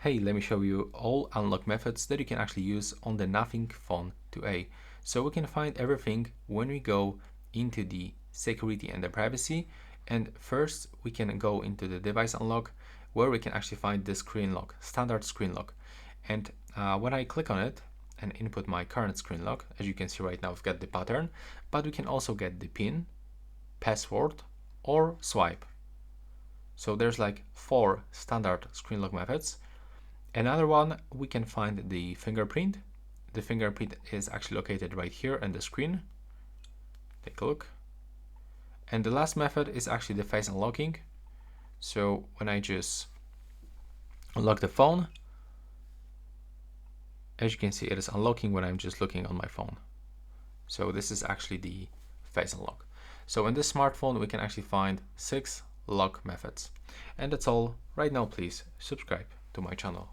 Hey, let me show you all unlock methods that you can actually use on the Nothing Phone 2a. So we can find everything when we go into the security and the privacy. And first we can go into the device unlock where we can actually find the screen lock, standard screen lock. And when I click on it and input my current screen lock, as you can see right now, I've got the pattern, but we can also get the PIN, password, or swipe. So there's like 4 standard screen lock methods. Another one, we can find the fingerprint. The fingerprint is actually located right here on the screen. Take a look. And the last method is actually the face unlocking. So when I just unlock the phone, as you can see, it is unlocking when I'm just looking on my phone. So this is actually the face unlock. So in this smartphone, we can actually find 6 lock methods. And that's all. Right now, please subscribe to my channel.